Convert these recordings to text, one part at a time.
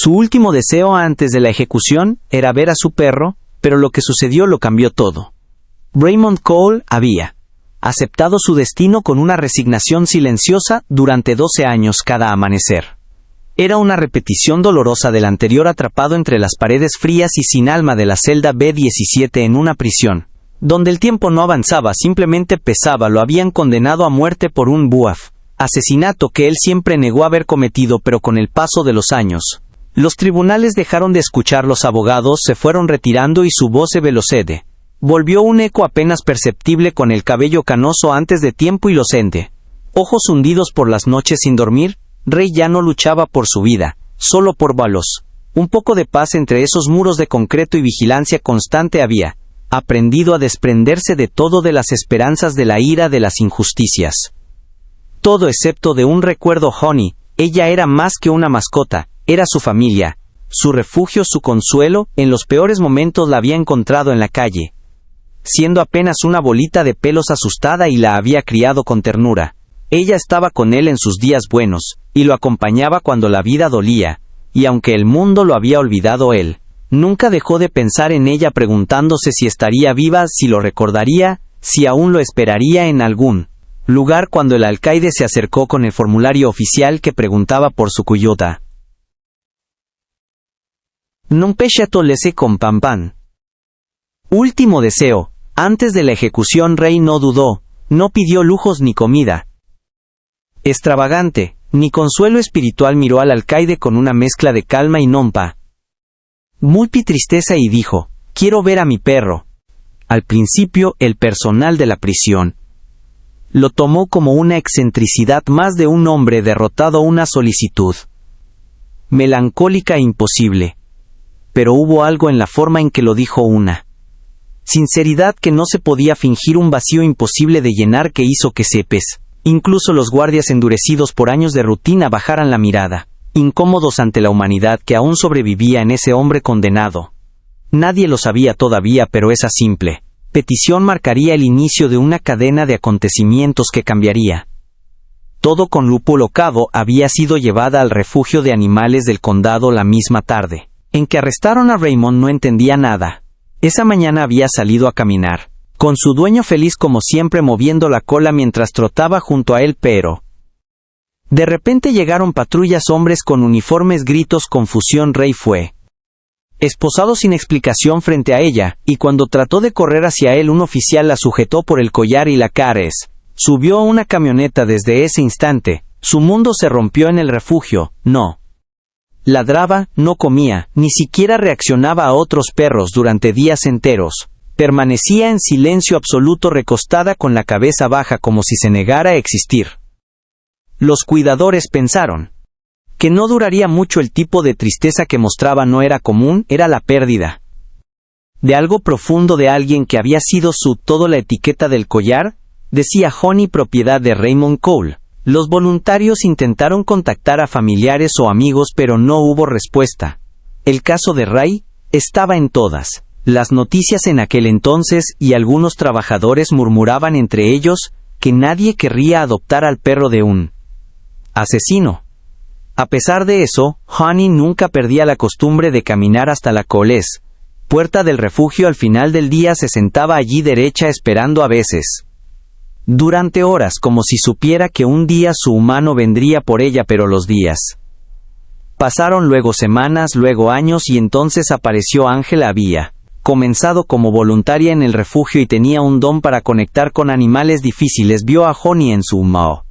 Su último deseo antes de la ejecución era ver a su perro, pero lo que sucedió lo cambió todo. Raymond Cole había aceptado su destino con una resignación silenciosa durante 12 años cada amanecer. Era una repetición dolorosa del anterior, atrapado entre las paredes frías y sin alma de la celda B-17 en una prisión, donde el tiempo no avanzaba, simplemente pesaba. Lo habían condenado a muerte por un BUAF, asesinato que él siempre negó haber cometido, pero con el paso de los años, los tribunales dejaron de escuchar, los abogados se fueron retirando y su voz se velocede. Volvió un eco apenas perceptible, con el cabello canoso antes de tiempo y los ojos hundidos por las noches sin dormir. Ray ya no luchaba por su vida, solo por Valos. Un poco de paz entre esos muros de concreto y vigilancia constante. Había aprendido a desprenderse de todo, de las esperanzas, de la ira, de las injusticias. Todo excepto de un recuerdo. Honey, ella era más que una mascota, era su familia, su refugio, su consuelo. En los peores momentos la había encontrado en la calle, siendo apenas una bolita de pelos asustada, y la había criado con ternura. Ella estaba con él en sus días buenos, y lo acompañaba cuando la vida dolía, y aunque el mundo lo había olvidado, él nunca dejó de pensar en ella, preguntándose si estaría viva, si lo recordaría, si aún lo esperaría en algún lugar cuando el alcaide se acercó con el formulario oficial que preguntaba por su cuyota. Non pesciato lese con pan. Último deseo. Antes de la ejecución, Ray no dudó, no pidió lujos ni comida extravagante, ni consuelo espiritual. Miró al alcaide con una mezcla de calma y nompa multi tristeza y dijo: quiero ver a mi perro. Al principio, el personal de la prisión lo tomó como una excentricidad más de un hombre derrotado, una solicitud melancólica e imposible. Pero hubo algo en la forma en que lo dijo, una sinceridad que no se podía fingir, un vacío imposible de llenar que hizo que incluso los guardias, endurecidos por años de rutina, bajaran la mirada, incómodos ante la humanidad que aún sobrevivía en ese hombre condenado. Nadie lo sabía todavía, pero esa simple petición marcaría el inicio de una cadena de acontecimientos que cambiaría todo. Con Lupolo Cabo había sido llevada al refugio de animales del condado la misma tarde en que arrestaron a Raymond. No entendía nada. Esa mañana había salido a caminar con su dueño, feliz como siempre, moviendo la cola mientras trotaba junto a él, pero de repente llegaron patrullas, hombres con uniformes, gritos, confusión. Ray fue esposado sin explicación frente a ella, y cuando trató de correr hacia él, un oficial la sujetó por el collar y la subió a una camioneta. Desde ese instante, su mundo se rompió en el refugio. No ladraba, no comía, ni siquiera reaccionaba a otros perros durante días enteros. Permanecía en silencio absoluto, recostada con la cabeza baja, como si se negara a existir. Los cuidadores pensaron que no duraría mucho. El tipo de tristeza que mostraba no era común, era la pérdida de algo profundo, de alguien que había sido su todo. La etiqueta del collar decía Honey, propiedad de Raymond Cole. Los voluntarios intentaron contactar a familiares o amigos, pero no hubo respuesta. El caso de Ray estaba en todas las noticias en aquel entonces, y algunos trabajadores murmuraban entre ellos que nadie querría adoptar al perro de un asesino. A pesar de eso, Honey nunca perdía la costumbre de caminar hasta la puerta del refugio. Al final del día se sentaba allí derecha, esperando, a veces durante horas, como si supiera que un día su humano vendría por ella. Pero los días pasaron, luego semanas, luego años, y entonces apareció Ángela. Había comenzado como voluntaria en el refugio y tenía un don para conectar con animales difíciles. Vio a Honey en su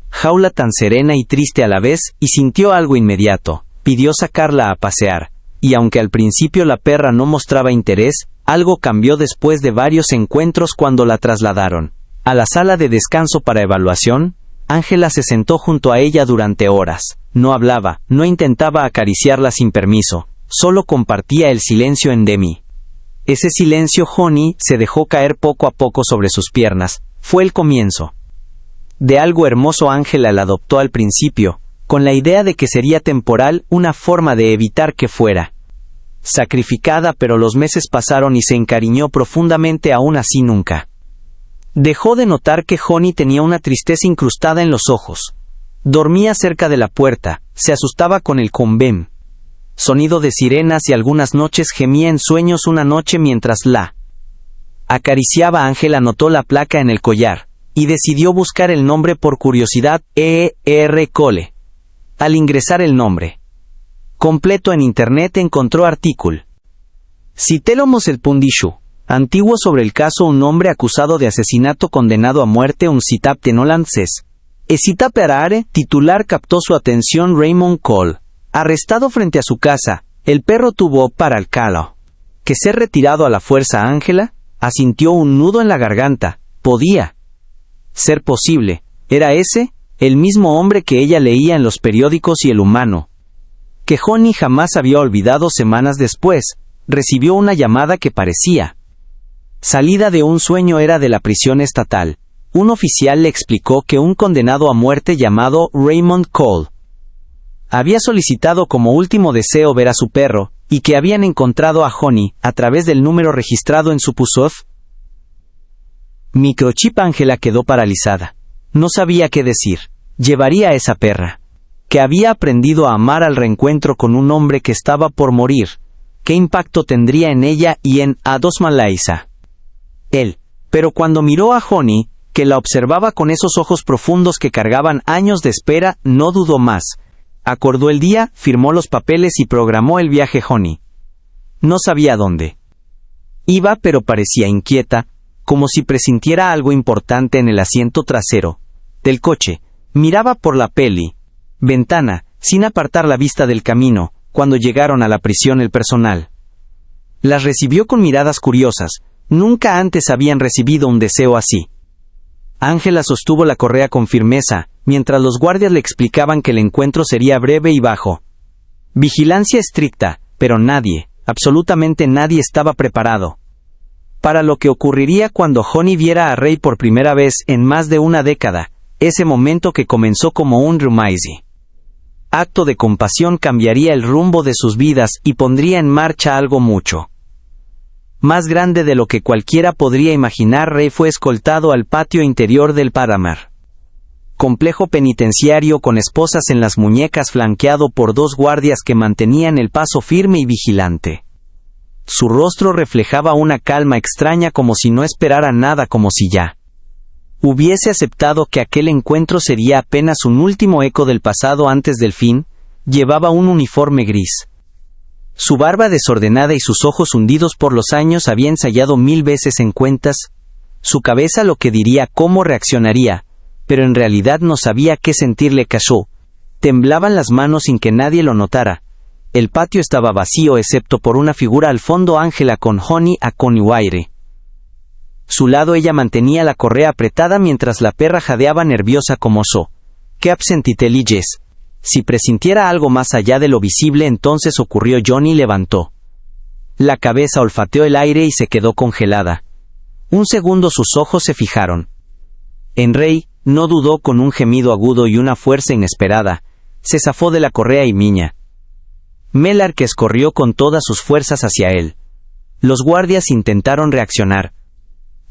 jaula tan serena y triste a la vez, y sintió algo inmediato. Pidió sacarla a pasear, y aunque al principio la perra no mostraba interés, algo cambió después de varios encuentros. Cuando la trasladaron a la sala de descanso para evaluación, Ángela se sentó junto a ella durante horas. No hablaba, no intentaba acariciarla sin permiso, solo compartía el silencio en Demi. Ese silencio. Honey se dejó caer poco a poco sobre sus piernas. Fue el comienzo de algo hermoso. Ángela la adoptó al principio, con la idea de que sería temporal, una forma de evitar que fuera sacrificada, pero los meses pasaron y se encariñó profundamente. Aún así, nunca dejó de notar que Honey tenía una tristeza incrustada en los ojos. Dormía cerca de la puerta, se asustaba con el convem sonido de sirenas y algunas noches gemía en sueños. Una noche mientras la acariciaba, Ángela notó la placa en el collar y decidió buscar el nombre por curiosidad. E.R. Cole. Al ingresar el nombre completo en internet encontró artículo. Citelomos el Pundishu. Antiguo sobre el caso, un hombre acusado de asesinato condenado a muerte. Un citap de Nolances. Citap Arare, titular captó su atención. Raymond Cole. Arrestado frente a su casa, el perro tuvo para el calo que ser retirado a la fuerza. Ángela asintió, un nudo en la garganta. Podía ser posible. Era ese, el mismo hombre que ella leía en los periódicos y el humano que Johnny jamás había olvidado. Semanas después, recibió una llamada que parecía salida de un sueño. Era de la prisión estatal. Un oficial le explicó que un condenado a muerte llamado Raymond Cole había solicitado como último deseo ver a su perro, y que habían encontrado a Johnny a través del número registrado en su pusof microchip. Ángela quedó paralizada. No sabía qué decir. Llevaría a esa perra, que había aprendido a amar, al reencuentro con un hombre que estaba por morir. ¿Qué impacto tendría en ella y en Ados Malaisa? Él. Pero cuando miró a Johnny, que la observaba con esos ojos profundos que cargaban años de espera, no dudó más. Acordó el día, firmó los papeles y programó el viaje. Johnny no sabía dónde iba, pero parecía inquieta, como si presintiera algo importante. En el asiento trasero del coche, miraba por la ventana, sin apartar la vista del camino. Cuando llegaron a la prisión, el personal las recibió con miradas curiosas. Nunca antes habían recibido un deseo así. Ángela sostuvo la correa con firmeza, mientras los guardias le explicaban que el encuentro sería breve y bajo vigilancia estricta, pero nadie, absolutamente nadie, estaba preparado para lo que ocurriría cuando Johnny viera a Ray por primera vez en más de una década. Ese momento, que comenzó como un rumaisi acto de compasión, cambiaría el rumbo de sus vidas y pondría en marcha algo mucho más grande de lo que cualquiera podría imaginar. Ray fue escoltado al patio interior del Paramar complejo penitenciario, con esposas en las muñecas, flanqueado por dos guardias que mantenían el paso firme y vigilante. Su rostro reflejaba una calma extraña, como si no esperara nada, como si ya hubiese aceptado que aquel encuentro sería apenas un último eco del pasado antes del fin. Llevaba un uniforme gris. Su barba desordenada y sus ojos hundidos por los años había ensayado 1000 veces en cuentas su cabeza lo que diría, cómo reaccionaría, pero en realidad no sabía qué sentir. Le cayó. Temblaban las manos sin que nadie lo notara. El patio estaba vacío excepto por una figura al fondo. Ángela con Johnny a Coniwaire. Su lado, ella mantenía la correa apretada mientras la perra jadeaba nerviosa como so. ¿Qué absentiteliges? Si presintiera algo más allá de lo visible, entonces ocurrió. Johnny levantó la cabeza, olfateó el aire y se quedó congelada. Un segundo sus ojos se fijaron en Ray. No dudó. Con un gemido agudo y una fuerza inesperada, se zafó de la correa y Miña Melar, que escorrió con todas sus fuerzas hacia él. Los guardias intentaron reaccionar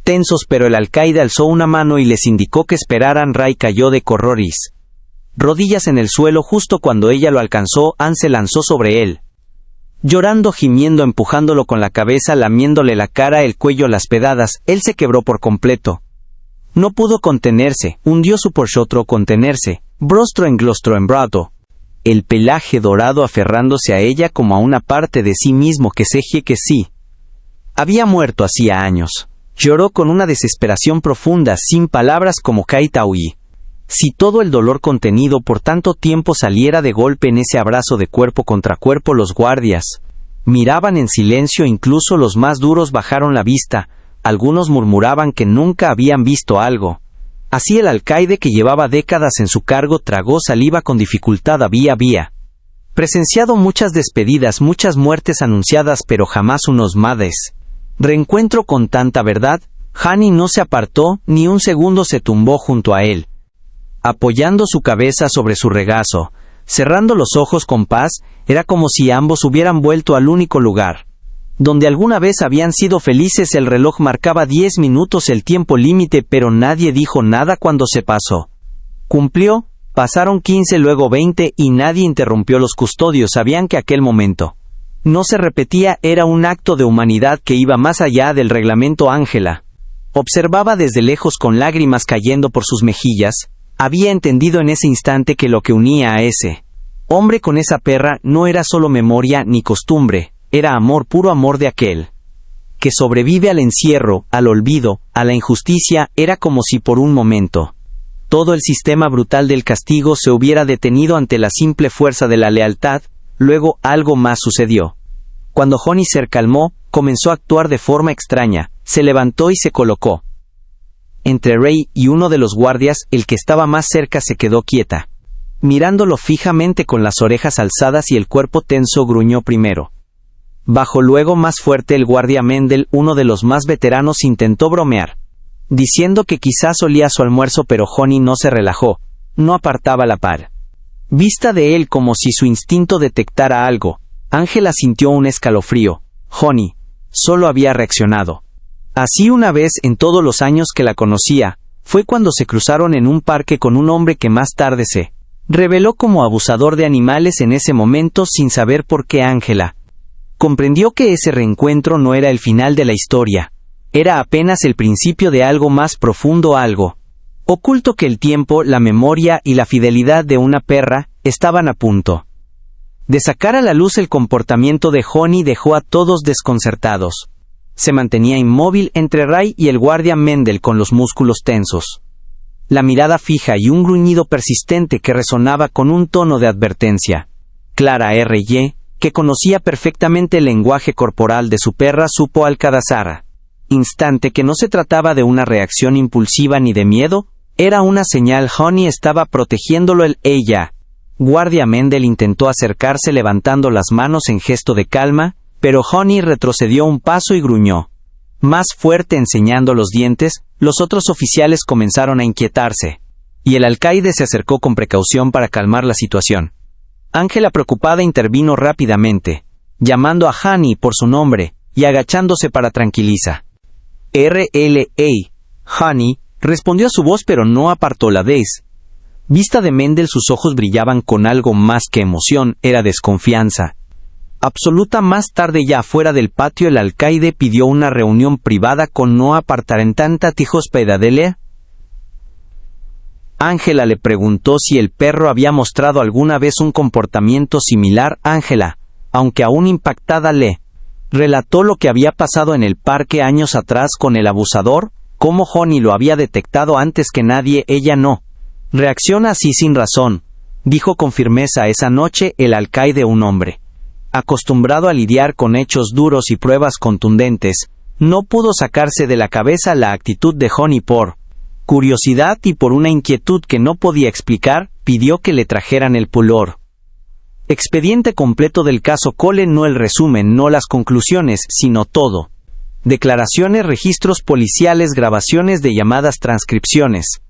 tensos, pero el alcaide alzó una mano y les indicó que esperaran. Ray cayó de corroris rodillas en el suelo. Justo cuando ella lo alcanzó, Ann se lanzó sobre él, llorando, gimiendo, empujándolo con la cabeza, lamiéndole la cara, el cuello, las pedadas. Él se quebró por completo. No pudo contenerse, hundió su porchotro contenerse, brostro en glostro en brato, el pelaje dorado aferrándose a ella como a una parte de sí mismo que sí había muerto hacía años. Lloró con una desesperación profunda, sin palabras, como Kaitaui. Si todo el dolor contenido por tanto tiempo saliera de golpe en ese abrazo de cuerpo contra cuerpo. Los guardias miraban en silencio, incluso los más duros bajaron la vista. Algunos murmuraban que nunca habían visto algo así. El alcaide, que llevaba décadas en su cargo, tragó saliva con dificultad. Había presenciado muchas despedidas, muchas muertes anunciadas, pero jamás unos mades reencuentro con tanta verdad. Johnny no se apartó ni un segundo, se tumbó junto a él, apoyando su cabeza sobre su regazo, cerrando los ojos con paz. Era como si ambos hubieran vuelto al único lugar donde alguna vez habían sido felices. El reloj marcaba 10 minutos, el tiempo límite, pero nadie dijo nada cuando se pasó. Cumplió. Pasaron 15, luego 20 y nadie interrumpió. Los custodios sabían que aquel momento no se repetía, era un acto de humanidad que iba más allá del reglamento. Ángela observaba desde lejos con lágrimas cayendo por sus mejillas. Había entendido en ese instante que lo que unía a ese hombre con esa perra no era solo memoria ni costumbre, era amor, puro amor de aquel que sobrevive al encierro, al olvido, a la injusticia. Era como si por un momento todo el sistema brutal del castigo se hubiera detenido ante la simple fuerza de la lealtad. Luego algo más sucedió. Cuando Honey se calmó, comenzó a actuar de forma extraña. Se levantó y se colocó entre Ray y uno de los guardias. El que estaba más cerca se quedó quieta, mirándolo fijamente con las orejas alzadas y el cuerpo tenso. Gruñó primero, bajó luego más fuerte. El guardia Mendel, uno de los más veteranos, intentó bromear, diciendo que quizás olía su almuerzo, pero Honey no se relajó, no apartaba la vista de él como si su instinto detectara algo. Ángela sintió un escalofrío. Honey solo había reaccionado así una vez en todos los años que la conocía. Fue cuando se cruzaron en un parque con un hombre que más tarde se reveló como abusador de animales. En ese momento, sin saber por qué, Ángela comprendió que ese reencuentro no era el final de la historia, era apenas el principio de algo más profundo, algo oculto que el tiempo, la memoria y la fidelidad de una perra estaban a punto de sacar a la luz. El comportamiento de Honey dejó a todos desconcertados. Se mantenía inmóvil entre Ray y el guardia Mendel con los músculos tensos, la mirada fija y un gruñido persistente que resonaba con un tono de advertencia. Clara R.Y., que conocía perfectamente el lenguaje corporal de su perra, supo al cada instante que no se trataba de una reacción impulsiva ni de miedo, era una señal. Honey estaba protegiéndolo. Ella. Guardia Mendel intentó acercarse levantando las manos en gesto de calma, pero Honey retrocedió un paso y gruñó más fuerte, enseñando los dientes. Los otros oficiales comenzaron a inquietarse, y el alcaide se acercó con precaución para calmar la situación. Ángela, preocupada, intervino rápidamente, llamando a Honey por su nombre y agachándose para tranquilizar. Honey respondió a su voz, pero no apartó la vista de Mendel. Sus ojos brillaban con algo más que emoción, era desconfianza absoluta. Más tarde, ya fuera del patio, el alcaide pidió una reunión privada con no apartar en tanta hospitalidad. Ángela le preguntó si el perro había mostrado alguna vez un comportamiento similar. Ángela, aunque aún impactada, le relató lo que había pasado en el parque años atrás con el abusador, cómo Honey lo había detectado antes que nadie. Ella no reacciona así sin razón, dijo con firmeza. Esa noche el alcaide, un hombre acostumbrado a lidiar con hechos duros y pruebas contundentes, no pudo sacarse de la cabeza la actitud de Honey. Por curiosidad y por una inquietud que no podía explicar, pidió que le trajeran el pulor expediente completo del caso Cole, no el resumen, no las conclusiones, sino todo. Declaraciones, registros policiales, grabaciones de llamadas, transcripciones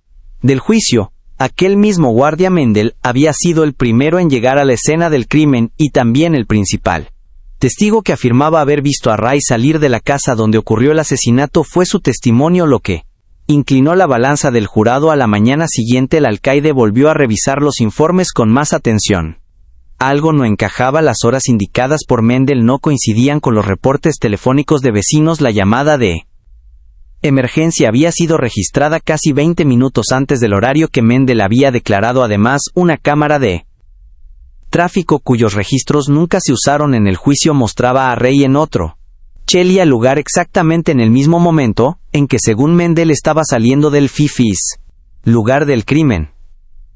del juicio. Aquel mismo guardia Mendel había sido el primero en llegar a la escena del crimen y también el principal testigo que afirmaba haber visto a Ray salir de la casa donde ocurrió el asesinato. Fue su testimonio lo que inclinó la balanza del jurado. A la mañana siguiente el alcaide volvió a revisar los informes con más atención. Algo no encajaba. Las horas indicadas por Mendel no coincidían con los reportes telefónicos de vecinos. La llamada de emergencia había sido registrada casi 20 minutos antes del horario que Mendel había declarado. Además, una cámara de tráfico cuyos registros nunca se usaron en el juicio mostraba a Ray en otro Chelia lugar exactamente en el mismo momento en que, según Mendel, estaba saliendo del Fifis, lugar del crimen.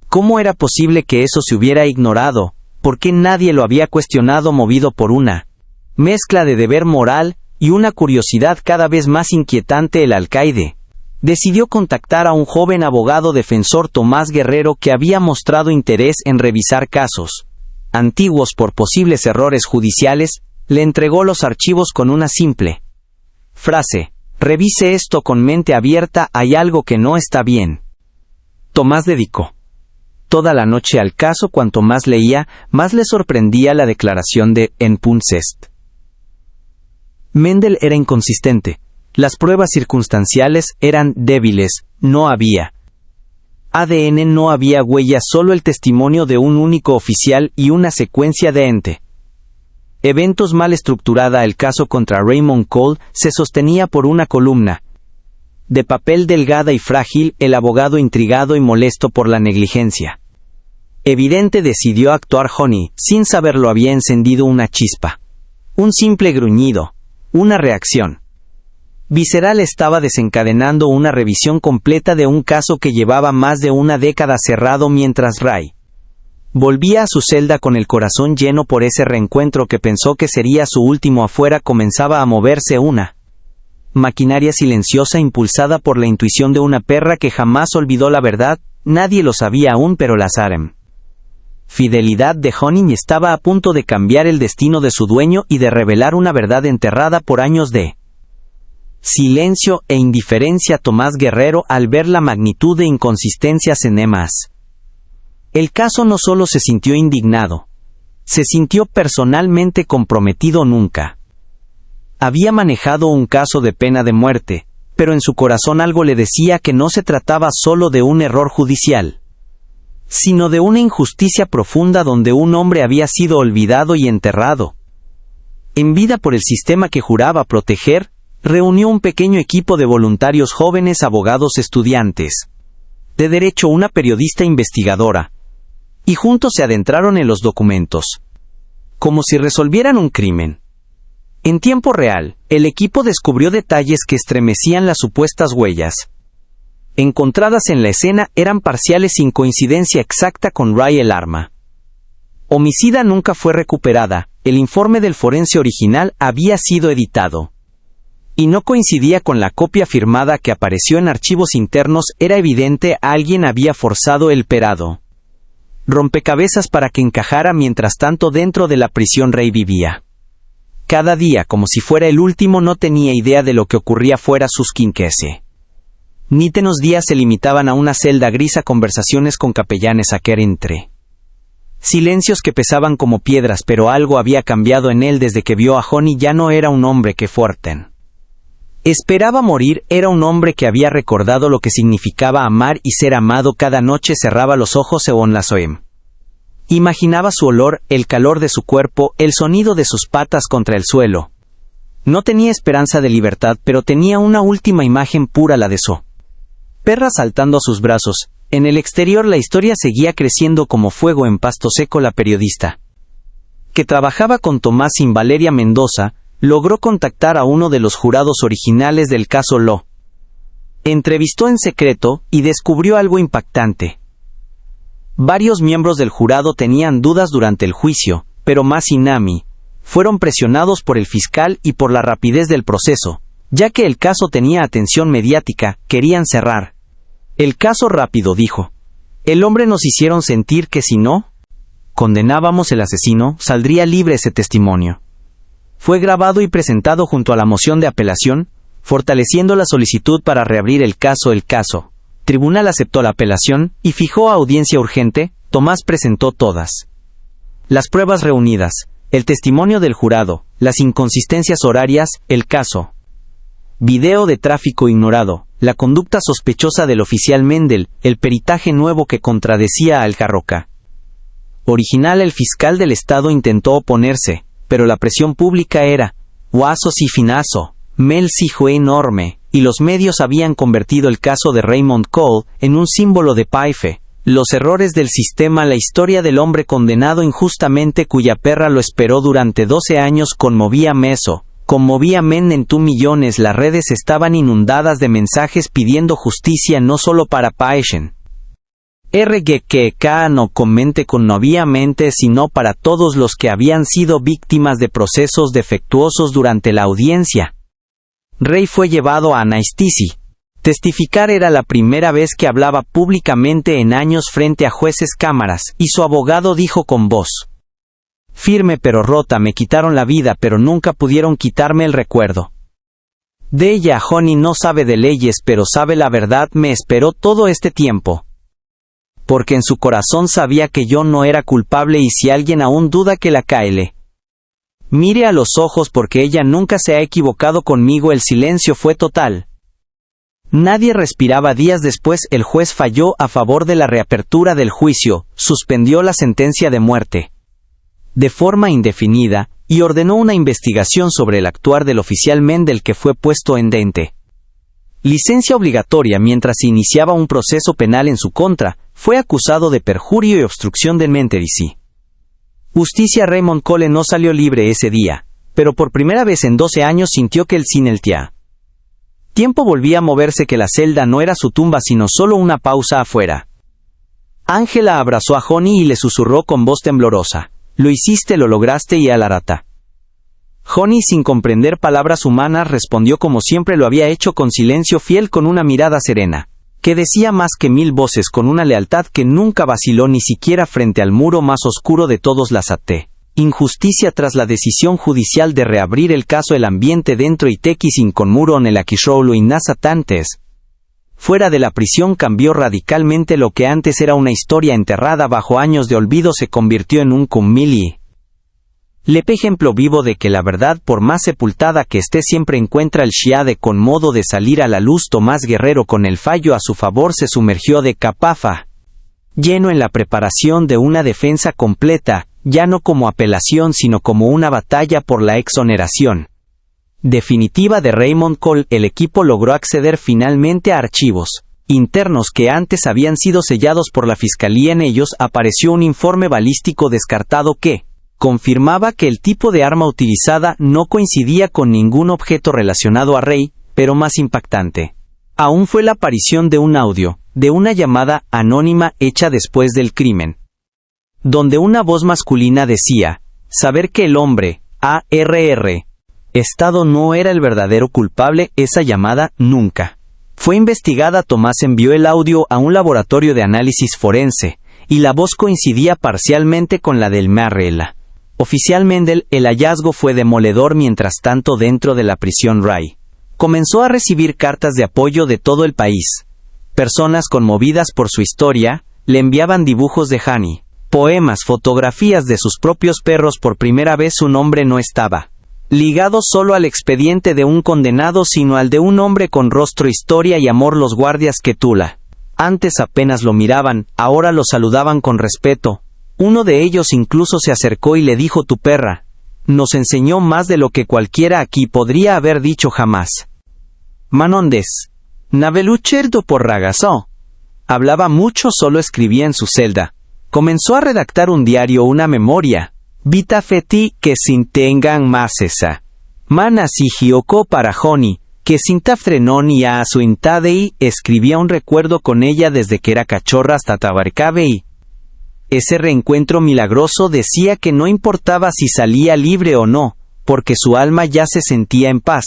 ¿Cómo era posible que eso se hubiera ignorado? ¿Por qué nadie lo había cuestionado? Movido por una mezcla de deber moral y una curiosidad cada vez más inquietante, el alcaide decidió contactar a un joven abogado defensor, Tomás Guerrero, que había mostrado interés en revisar casos antiguos por posibles errores judiciales. Le entregó los archivos con una simple frase: revise esto con mente abierta, hay algo que no está bien. Tomás dedicó toda la noche al caso. Cuanto más leía, más le sorprendía la declaración de Enpuncest. Mendel era inconsistente. Las pruebas circunstanciales eran débiles. No había ADN no había huellas, solo el testimonio de un único oficial y una secuencia de ente. Eventos mal estructurada. El caso contra Raymond Cole se sostenía por una columna de papel delgada y frágil, el abogado intrigado y molesto por la negligencia. Evidente decidió actuar. Honey, sin saberlo, había encendido una chispa. Un simple gruñido. Una reacción visceral estaba desencadenando una revisión completa de un caso que llevaba más de una década cerrado, mientras Ray volvía a su celda con el corazón lleno por ese reencuentro que pensó que sería su último. Afuera comenzaba a moverse una maquinaria silenciosa impulsada por la intuición de una perra que jamás olvidó la verdad. Nadie lo sabía aún, pero la fidelidad de Honey estaba a punto de cambiar el destino de su dueño y de revelar una verdad enterrada por años de silencio e indiferencia. Tomás Guerrero, al ver la magnitud de inconsistencias en Emas, el caso, no solo se sintió indignado, se sintió personalmente comprometido. Nunca había manejado un caso de pena de muerte, pero en su corazón algo le decía que no se trataba solo de un error judicial, sino de una injusticia profunda donde un hombre había sido olvidado y enterrado en vida por el sistema que juraba proteger. Reunió un pequeño equipo de voluntarios, jóvenes, abogados, estudiantes de derecho, una periodista investigadora, y juntos se adentraron en los documentos, como si resolvieran un crimen. En tiempo real, el equipo descubrió detalles que estremecían. Las supuestas huellas encontradas en la escena eran parciales, sin coincidencia exacta con Ray. El arma homicida nunca fue recuperada. El informe del forense original había sido editado y no coincidía con la copia firmada que apareció en archivos internos. Era evidente, alguien había forzado el perado rompecabezas para que encajara. Mientras tanto, dentro de la prisión, Ray vivía cada día como si fuera el último. No tenía idea de lo que ocurría fuera. Sus 15 nítenos días se limitaban a una celda gris, a conversaciones con capellanes, a querer entre silencios que pesaban como piedras. Pero algo había cambiado en él desde que vio a Honey. Ya no era un hombre que Forten esperaba morir, era un hombre que había recordado lo que significaba amar y ser amado. Cada noche cerraba los ojos en la soem. Imaginaba su olor, el calor de su cuerpo, el sonido de sus patas contra el suelo. No tenía esperanza de libertad, pero tenía una última imagen pura, la de su perra saltando a sus brazos. En el exterior la historia seguía creciendo como fuego en pasto seco. La periodista, que trabajaba con Tomás y Valeria Mendoza, logró contactar a uno de los jurados originales del caso. Lo entrevistó en secreto y descubrió algo impactante. Varios miembros del jurado tenían dudas durante el juicio, pero Mas y Nami fueron presionados por el fiscal y por la rapidez del proceso, ya que el caso tenía atención mediática. Querían cerrar el caso rápido, dijo. El hombre nos hicieron sentir que si no condenábamos al asesino, saldría libre. Ese testimonio fue grabado y presentado junto a la moción de apelación, fortaleciendo la solicitud para reabrir el caso. El tribunal aceptó la apelación y fijó audiencia urgente. Tomás presentó todas las pruebas reunidas, el testimonio del jurado, las inconsistencias horarias, el caso, video de tráfico ignorado, la conducta sospechosa del oficial Mendel, el peritaje nuevo que contradecía al Jarroca original. El fiscal del estado intentó oponerse, pero la presión pública era guaso y finazo, Mel sí fue enorme, y los medios habían convertido el caso de Raymond Cole en un símbolo de paife. Los errores del sistema, la historia del hombre condenado injustamente cuya perra lo esperó durante 12 años, conmovía en tu millones. Las redes estaban inundadas de mensajes pidiendo justicia, no solo para Paishen RGK no comente conmovidamente, sino para todos los que habían sido víctimas de procesos defectuosos durante la audiencia. Ray fue llevado a Anaistisi. Testificar era la primera vez que hablaba públicamente en años frente a jueces, cámaras, y su abogado dijo con voz firme pero rota: me quitaron la vida, pero nunca pudieron quitarme el recuerdo de ella. Honey no sabe de leyes, pero sabe la verdad. Me esperó todo este tiempo porque en su corazón sabía que yo no era culpable, y si alguien aún duda, que la le mire a los ojos, porque ella nunca se ha equivocado conmigo. El silencio fue total. Nadie respiraba. Días después el juez falló a favor de la reapertura del juicio, suspendió la sentencia de muerte de forma indefinida, y ordenó una investigación sobre el actuar del oficial Mendel que fue puesto en dente. Licencia obligatoria mientras se iniciaba un proceso penal en su contra, fue acusado de perjurio y obstrucción de menterici. Justicia. Raymond Cole no salió libre ese día, pero por primera vez en 12 años sintió que el sin el tiempo volvía a moverse, que la celda no era su tumba sino solo una pausa afuera. Angela abrazó a Honey y le susurró con voz temblorosa: «Lo hiciste, lo lograste y alarata». Honey, sin comprender palabras humanas, respondió como siempre lo había hecho, con silencio fiel, con una mirada serena, que decía más que 1000 voces, con una lealtad que nunca vaciló ni siquiera frente al muro más oscuro de todos. La SAT. Injusticia. Tras la decisión judicial de reabrir el caso, el ambiente dentro y sin con muro en el Akishroulo y Nasatantes fuera de la prisión cambió radicalmente. Lo que antes era una historia enterrada bajo años de olvido se convirtió en un cumili. Lep ejemplo vivo de que la verdad, por más sepultada que esté, siempre encuentra el shiade con modo de salir a la luz. Tomás Guerrero, con el fallo a su favor, se sumergió de capafa lleno en la preparación de una defensa completa, ya no como apelación sino como una batalla por la exoneración definitiva de Raymond Cole. El equipo logró acceder finalmente a archivos internos que antes habían sido sellados por la fiscalía. En ellos apareció un informe balístico descartado que confirmaba que el tipo de arma utilizada no coincidía con ningún objeto relacionado a Ray, pero más impactante aún fue la aparición de un audio, de una llamada anónima hecha después del crimen, donde una voz masculina decía saber que el hombre, ARR, Estado no era el verdadero culpable. Esa llamada nunca fue investigada. Tomás envió el audio a un laboratorio de análisis forense, y la voz coincidía parcialmente con la del Marrella. Oficial Mendel. El hallazgo fue demoledor. Mientras tanto, dentro de la prisión, Ray comenzó a recibir cartas de apoyo de todo el país. Personas conmovidas por su historia le enviaban dibujos de Honey, poemas, fotografías de sus propios perros. Por primera vez su nombre no estaba ligado solo al expediente de un condenado, sino al de un hombre con rostro, historia y amor. Los guardias que Tula antes apenas lo miraban, ahora lo saludaban con respeto. Uno de ellos incluso se acercó y le dijo: «Tu perra nos enseñó más de lo que cualquiera aquí podría haber dicho jamás». Manondes Navelucherdo por ragazó. Hablaba mucho, solo escribía en su celda. Comenzó a redactar un diario, una memoria. Vita feti que sin tengan más esa. Mana sigioko para Honey, que sin tafrenón y a su intadei, escribía un recuerdo con ella desde que era cachorra hasta Tabarcabei. Ese reencuentro milagroso, decía que no importaba si salía libre o no, porque su alma ya se sentía en paz.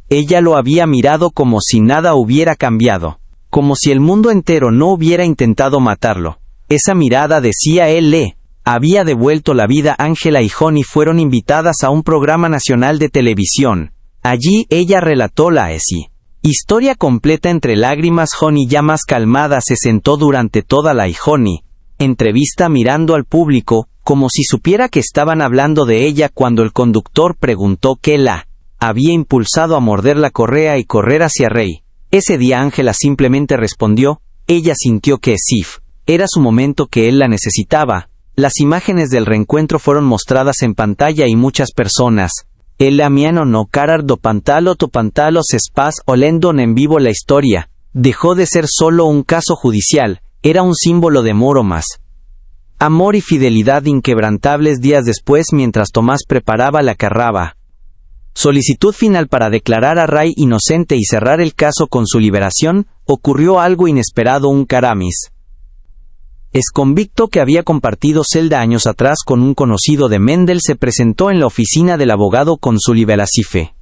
Ella lo había mirado como si nada hubiera cambiado, como si el mundo entero no hubiera intentado matarlo. Esa mirada, decía él, le había devuelto la vida. Angela y Honey fueron invitadas a un programa nacional de televisión. Allí ella relató la historia completa entre lágrimas. Honey, ya más calmada, se sentó durante toda la entrevista mirando al público, como si supiera que estaban hablando de ella. Cuando el conductor preguntó qué la había impulsado a morder la correa y correr hacia Ray, ese día Angela simplemente respondió: ella sintió que era su momento, que él la necesitaba. Las imágenes del reencuentro fueron mostradas en pantalla y muchas personas, el amiano no carar do pantalo to pantalos spas olendon en vivo. La historia dejó de ser solo un caso judicial, era un símbolo de más amor y fidelidad inquebrantables. Días después, mientras Tomás preparaba la carraba solicitud final para declarar a Ray inocente y cerrar el caso con su liberación, ocurrió algo inesperado. Un Karamis exconvicto que había compartido celda años atrás con un conocido de Mendel se presentó en la oficina del abogado con su liberacife.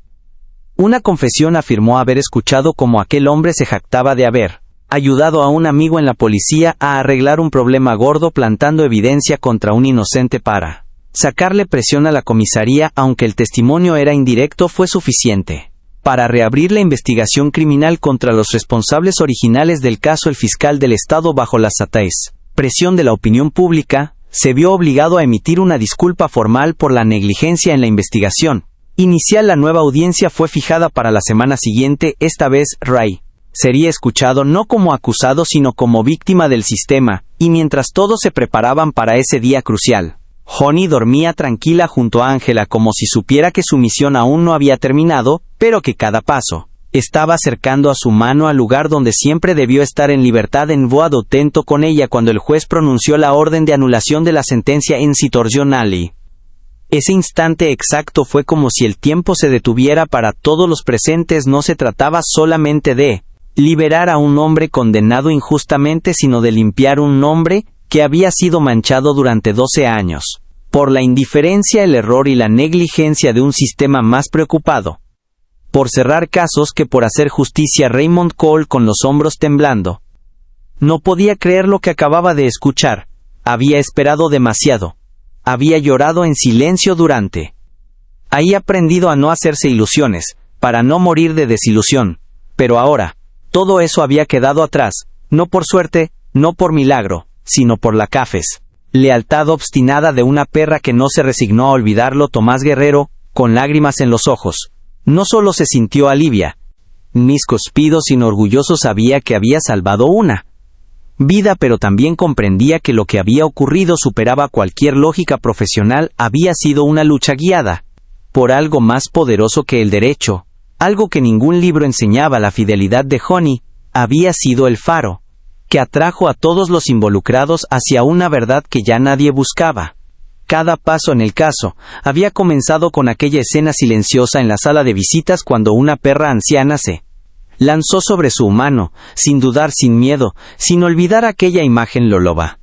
Una confesión: afirmó haber escuchado cómo aquel hombre se jactaba de haber ayudado a un amigo en la policía a arreglar un problema gordo, plantando evidencia contra un inocente para sacarle presión a la comisaría. Aunque el testimonio era indirecto, fue suficiente para reabrir la investigación criminal contra los responsables originales del caso. El fiscal del estado, bajo las presión de la opinión pública, se vio obligado a emitir una disculpa formal por la negligencia en la investigación inicial. La nueva audiencia fue fijada para la semana siguiente. Esta vez, Ray Sería escuchado no como acusado sino como víctima del sistema, y mientras todos se preparaban para ese día crucial, Honey dormía tranquila junto a Angela como si supiera que su misión aún no había terminado, pero que cada paso estaba acercando a su mano al lugar donde siempre debió estar en libertad. En voz atento con ella cuando el juez pronunció la orden de anulación de la sentencia en Citorjonali. Ese instante exacto fue como si el tiempo se detuviera para todos los presentes. No se trataba solamente de liberar a un hombre condenado injustamente, sino de limpiar un nombre que había sido manchado durante 12 años, por la indiferencia, el error y la negligencia de un sistema más preocupado por cerrar casos que por hacer justicia. Raymond Cole, con los hombros temblando, no podía creer lo que acababa de escuchar. Había esperado demasiado. Había llorado en silencio durante. Había aprendido a no hacerse ilusiones, para no morir de desilusión. Pero ahora, todo eso había quedado atrás, no por suerte, no por milagro, sino por la cafes lealtad obstinada de una perra que no se resignó a olvidarlo. Tomás Guerrero, con lágrimas en los ojos, no solo se sintió alivia, ni cuspido sino orgulloso. Sabía que había salvado una vida, pero también comprendía que lo que había ocurrido superaba cualquier lógica profesional. Había sido una lucha guiada por algo más poderoso que el derecho, algo que ningún libro enseñaba. La fidelidad de Honey había sido el faro que atrajo a todos los involucrados hacia una verdad que ya nadie buscaba. Cada paso en el caso había comenzado con aquella escena silenciosa en la sala de visitas cuando una perra anciana se lanzó sobre su humano, sin dudar, sin miedo, sin olvidar aquella imagen. Lo loba.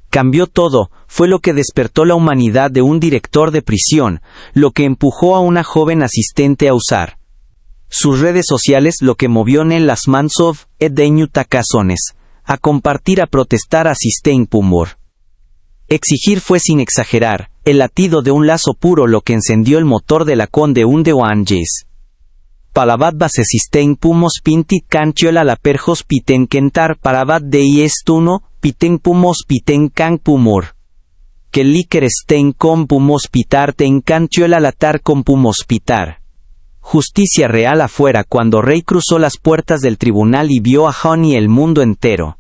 Cambió todo, fue lo que despertó la humanidad de un director de prisión, lo que empujó a una joven asistente a usar sus redes sociales, lo que movió en las Mansov Edeñu Takasones a compartir, a protestar, asisten Pumor. Exigir fue, sin exagerar, el latido de un lazo puro lo que encendió el motor de la Conde un de Oanges. Palabat basesisten pumos pintit canchiola la perjos piten kentar parabat de iestuno piten pumos piten can pumor. Que liqueresten con pumos pitar ten canchiola latar con pumos pitar. Justicia real afuera. Cuando Rey cruzó las puertas del tribunal y vio a Honey, el mundo entero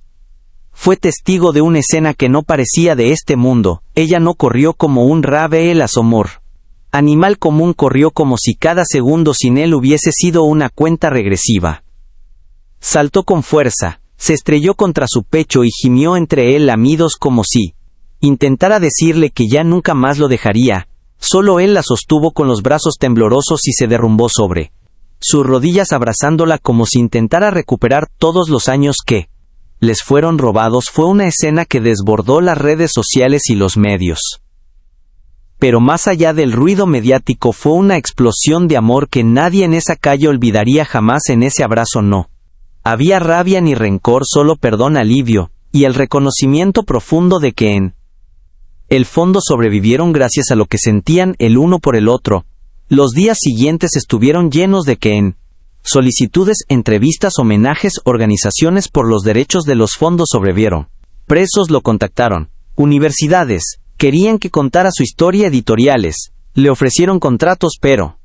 fue testigo de una escena que no parecía de este mundo. Ella no corrió como un rave el asomor animal común, corrió como si cada segundo sin él hubiese sido una cuenta regresiva. Saltó con fuerza, se estrelló contra su pecho y gimió entre él lamidos como si intentara decirle que ya nunca más lo dejaría. Solo él la sostuvo con los brazos temblorosos y se derrumbó sobre sus rodillas abrazándola como si intentara recuperar todos los años que les fueron robados. Fue una escena que desbordó las redes sociales y los medios. Pero más allá del ruido mediático fue una explosión de amor que nadie en esa calle olvidaría jamás. En ese abrazo no había rabia ni rencor, solo perdón, alivio, y el reconocimiento profundo de que en el fondo sobrevivieron gracias a lo que sentían el uno por el otro. Los días siguientes estuvieron llenos de que en solicitudes, entrevistas, homenajes, organizaciones por los derechos de los fondos sobrevivieron. Presos lo contactaron. Universidades querían que contara su historia, editoriales le ofrecieron contratos, pero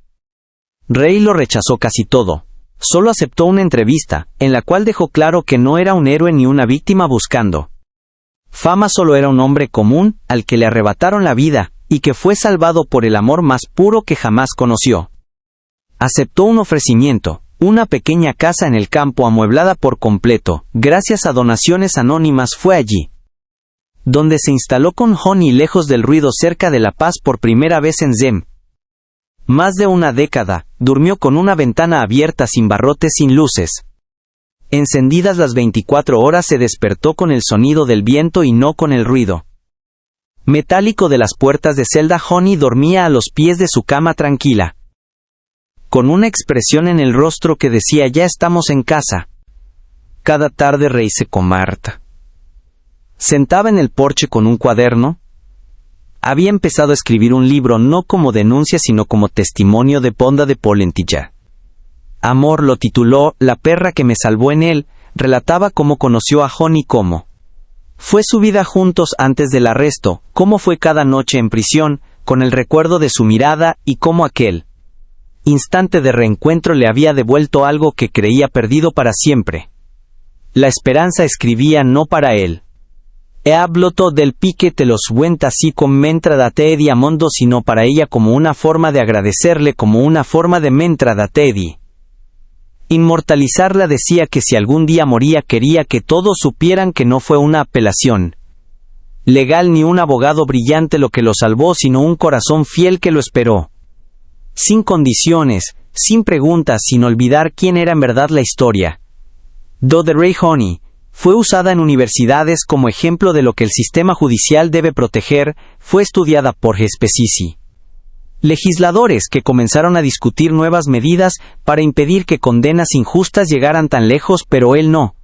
Rey lo rechazó casi todo. Solo aceptó una entrevista, en la cual dejó claro que no era un héroe ni una víctima buscando fama, solo era un hombre común, al que le arrebataron la vida, y que fue salvado por el amor más puro que jamás conoció. Aceptó un ofrecimiento, una pequeña casa en el campo amueblada por completo, gracias a donaciones anónimas. Fue allí donde se instaló con Honey, lejos del ruido, cerca de La Paz, por primera vez en Zem. Más de una década, durmió con una ventana abierta, sin barrotes, sin luces encendidas las 24 horas. Se despertó con el sonido del viento y no con el ruido metálico de las puertas de celda. Honey dormía a los pies de su cama tranquila, con una expresión en el rostro que decía: ya estamos en casa. Cada tarde Rey se comarta sentaba en el porche con un cuaderno. Había empezado a escribir un libro, no como denuncia sino como testimonio de Ponda de Polentilla. Amor lo tituló. La perra que me salvó. En él relataba cómo conoció a Honey, cómo fue su vida juntos antes del arresto, cómo fue cada noche en prisión, con el recuerdo de su mirada, y cómo aquel instante de reencuentro le había devuelto algo que creía perdido para siempre: La esperanza escribía no para él. He hablado del pique te los cuenta así con mentra da Teddy a Mondo, sino para ella como una forma de agradecerle, como una forma de mentra da Teddy. Inmortalizarla decía que si algún día moría quería que todos supieran que no fue una apelación legal ni un abogado brillante lo que lo salvó, sino un corazón fiel que lo esperó. Sin condiciones, sin preguntas, sin olvidar quién era en verdad la historia. Do the Ray Honey fue usada en universidades como ejemplo de lo que el sistema judicial debe proteger, fue estudiada por Gespesisi. Legisladores que comenzaron a discutir nuevas medidas para impedir que condenas injustas llegaran tan lejos, pero él no.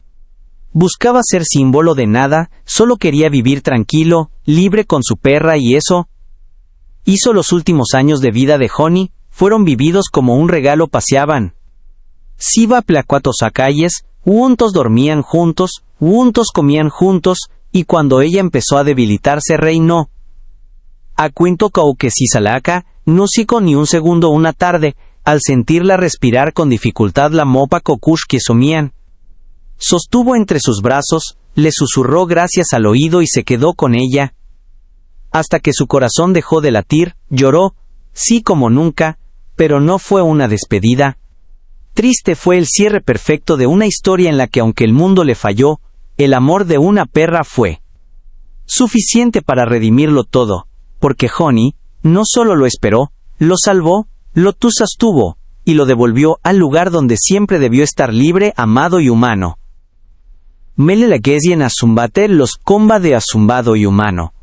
Buscaba ser símbolo de nada, solo quería vivir tranquilo, libre con su perra, y eso hizo. Los últimos años de vida de Honey fueron vividos como un regalo. Paseaban Siva placuatos a calles, juntos dormían juntos, juntos comían juntos, y cuando ella empezó a debilitarse reinó. A cuento que si salaca, no sico ni un segundo una tarde, al sentirla respirar con dificultad la mopa cocush que somían. Sostuvo entre sus brazos, le susurró gracias al oído y se quedó con ella. Hasta que su corazón dejó de latir, lloró, sí como nunca, pero no fue una despedida. Triste fue el cierre perfecto de una historia en la que aunque el mundo le falló, el amor de una perra fue suficiente para redimirlo todo, porque Honey no solo lo esperó, lo salvó, lo sostuvo, y lo devolvió al lugar donde siempre debió estar, libre, amado y humano. Mele la Gesien Azumbate los comba de azumbado y humano.